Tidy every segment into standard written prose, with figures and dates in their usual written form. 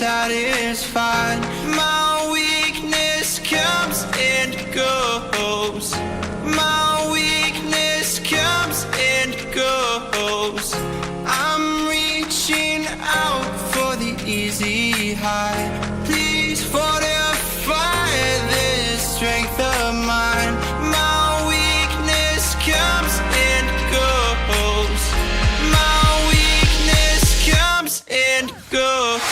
satisfied. My weakness comes and goes. My weakness comes and goes. I'm reaching out for the easy high. Please fortify this strength of mine. My weakness comes and goes. My weakness comes and goes.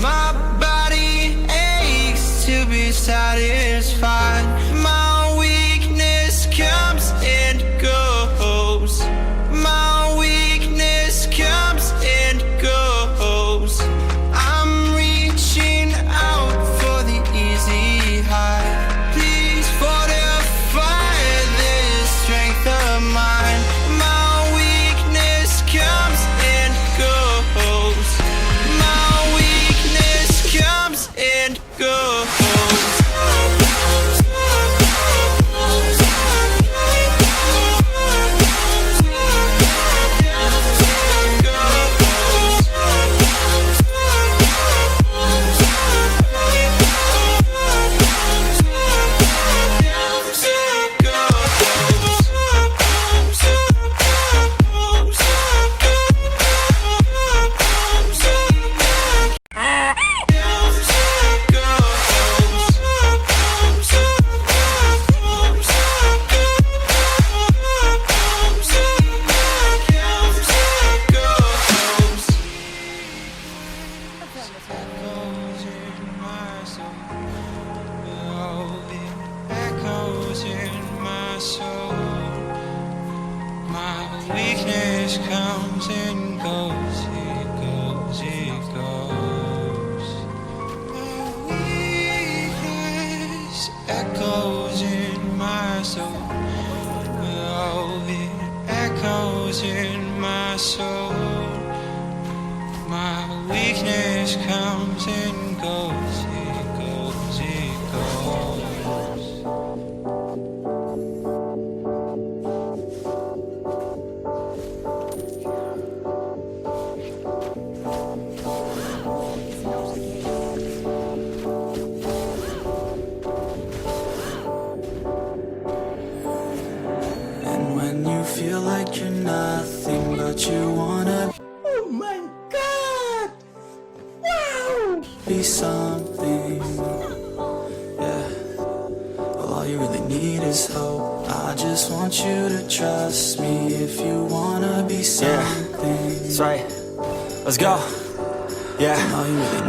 My body aches to be satisfied. My weakness comes and goes. My weakness comes and goes. I'm reaching out for the easy high. Please fortify this strength of mine. My weakness comes and goes. Comes and goes. Weakness comes and goes, it goes, it goes. My weakness echoes in my soul. Oh, it echoes in my soul. My weakness comes and goes, it goes, it goes. Feel like you're nothing, but you wanna. Oh my God! Wow! Be something. Yeah. Well, all you really need is hope. I just want you to trust me if you wanna be something. Yeah, that's right. Let's go. Yeah,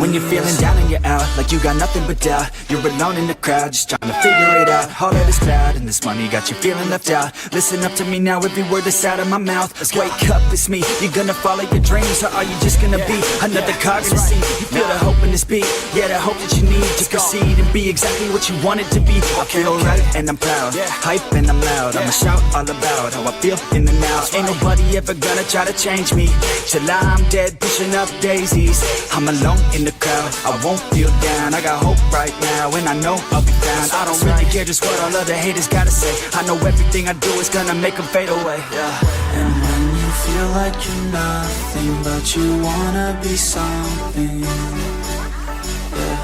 when you're feeling down and you're out, like you got nothing but doubt, you're alone in the crowd, just trying to figure it out. All of this cloud and this money got you feeling left out. Listen up to me now, every word that's out of my mouth. Wake up, it's me. You're gonna follow your dreams, or are you just gonna be another cog in the scene? You feel the hope in this beat, yeah, the hope that you need to proceed and be exactly what you want it to be. I feel right and I'm proud, hype and I'm loud. I'ma shout all about how I feel in the now. Ain't nobody ever gonna try to change me till I'm dead, pushing up daisies. I'm alone in the crowd, I won't feel down. I got hope right now, and I know I'll be found. I don't really care just what all other haters gotta say. I know everything I do is gonna make them fade away. And when you feel like you're nothing, but you wanna be something, well,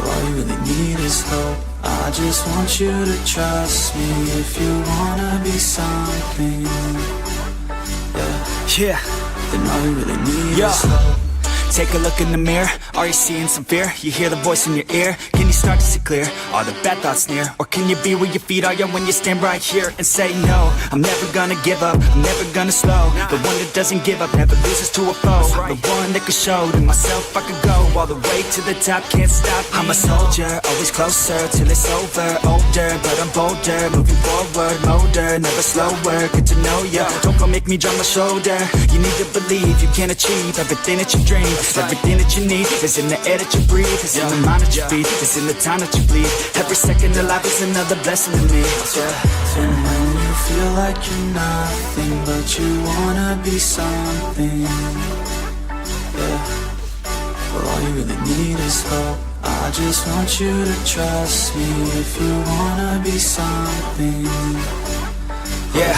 all you really need is hope. I just want you to trust me if you wanna be something, then all you really need is hope. take a look in the mirror. Are you seeing some fear? You hear the voice in your ear? Can you start to see clear? Are the bad thoughts near? Or can you be where your feet are, yeah, when you stand right here and say no? I'm never gonna give up, I'm never gonna slow. The one that doesn't give up never loses to a foe. The one that could show to myself I could go all the way to the top, can't stop me. I'm a soldier, always closer till it's over. Older, but I'm bolder, moving forward, motor, never slower. Good to know ya, don't go make me drop my shoulder. You need to believe you can achieve everything that you dream. Everything that you need is in the air that you breathe. It's in the mind that you feed, it's in the time that you bleed. Every second of life is another blessing to me. And when you feel like you're nothing, but you wanna be something, yeah. Well, all you really need is hope. I just want you to trust me if you wanna be something. Yeah,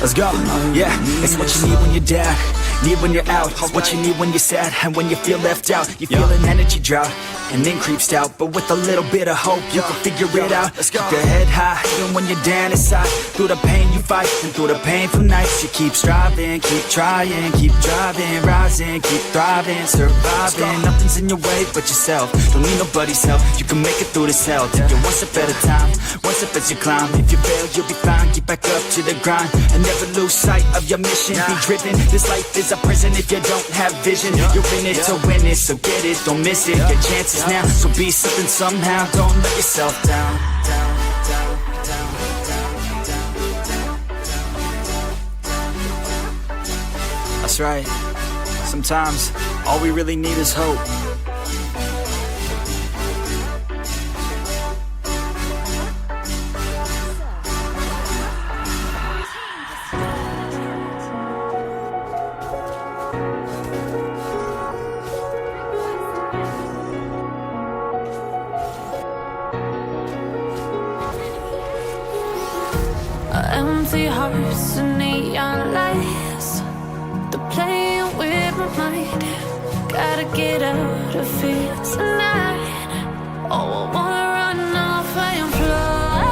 let's go. Yeah, it's what you need when you're down, need when you're out. It's what you need when you're sad and when you feel left out. You feel an energy drought and then creeps out, but with a little bit of hope you can figure it out. Keep your head high even when you're down inside. Through the pain you fight and through the painful nights you keep striving, keep trying, keep driving, rising, keep thriving, surviving. Nothing's in your way but yourself. Don't need nobody's help. You can make it through this hell. Take it one step at a time, one step as you climb. If you fail you'll be fine. Get back up to the grind and never lose sight of your mission. Be driven. This life is a prison if you don't have vision. You're in it to win it, so get it, don't miss it. Your chances now, so be something somehow. Don't let yourself down. That's right. Sometimes all we really need is hope. Empty hearts and neon lights, they're playing with my mind. Gotta get out of here tonight. Oh, I wanna run off and fly.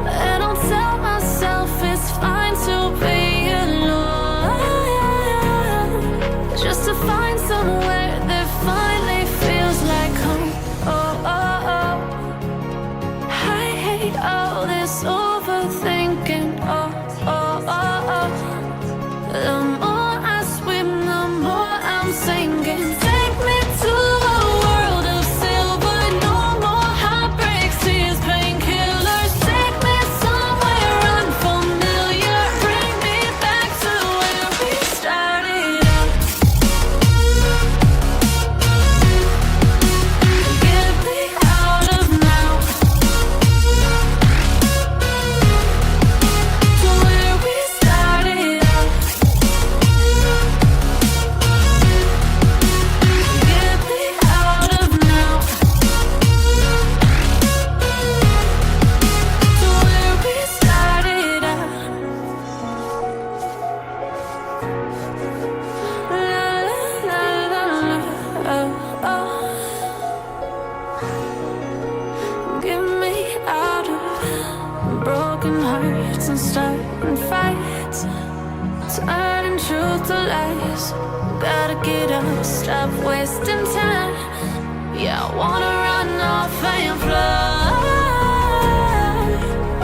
And I'll tell myself it's fine to be alone, just to find somewhere that finally feels like home. Oh, oh, oh. I hate all this overthinking. Oh, oh, oh, oh. The more I swim, the more I'm sinking. Take me to a world of silver. No more heartbreaks, tears, painkillers. Take me somewhere unfamiliar. Bring me back to where we started out. Get me out of now. To where we started out. Get me out of now. To where we started out. La la la la, oh, oh. Get me out of broken hearts and starting fights, turning truth to lies. Gotta get up, stop wasting time. Yeah, I wanna run off and fly.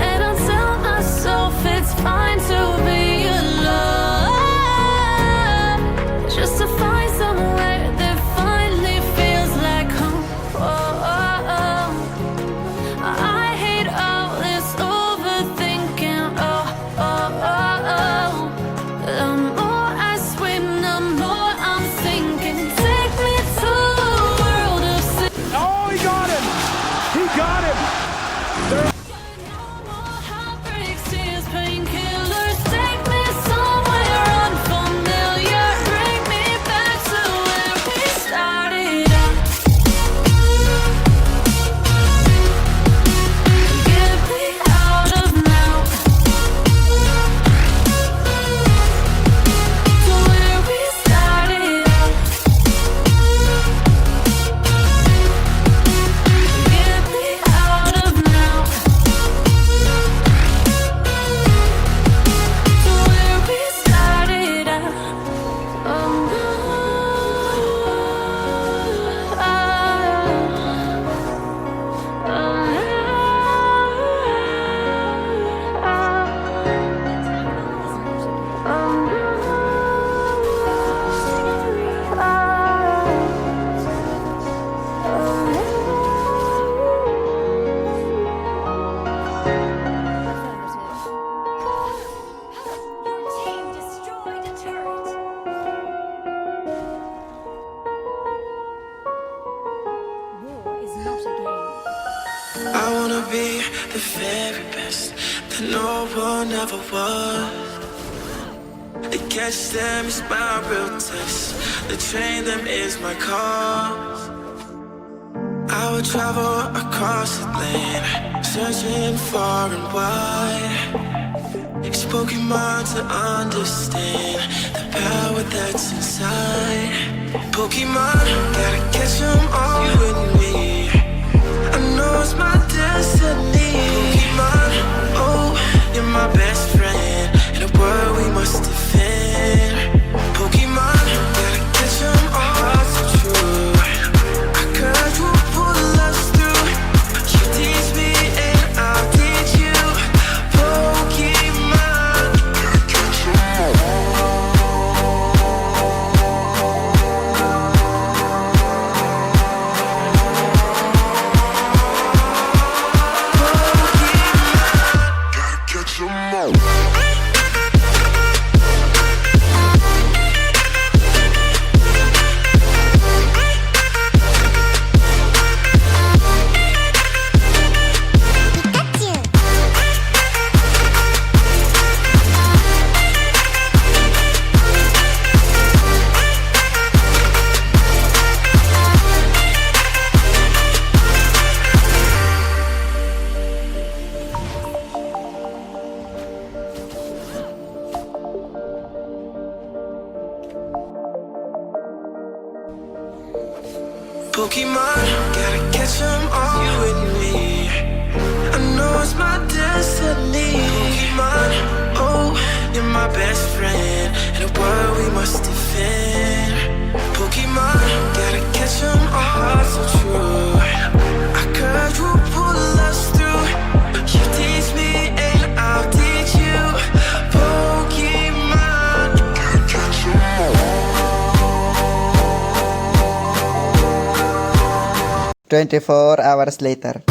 And I'll tell myself it's fine to be alone, just to find somewhere that finally feels like home. Oh, oh, oh. I hate all this overthinking. Oh, oh, oh, oh. The more I swim, the more I'm sinking. Take me to a world of Oh, he got him! He got I wanna be the very best that no one ever was. To catch them is my real test. To train them is my cause. I would travel across the land, searching far and wide. It's Pokemon to understand the power that's inside. Pokemon, gotta catch them all with me. I know it's my destiny. Pokemon, oh, you're my best friend in a world we must defend. Pokemon, gotta catch them all so true. I could you pull us through. You teach me and I'll teach you. Pokemon, gotta catch them all. Pokemon, gotta catch them all, you and me. I know it's my destiny. Pokemon, oh, you're my best friend in a world we must defend. Pokemon, gotta catch them all, so true. I could you pull us through. You teach me and I'll teach you. Pokemon, gotta catch them all. 24 hours later.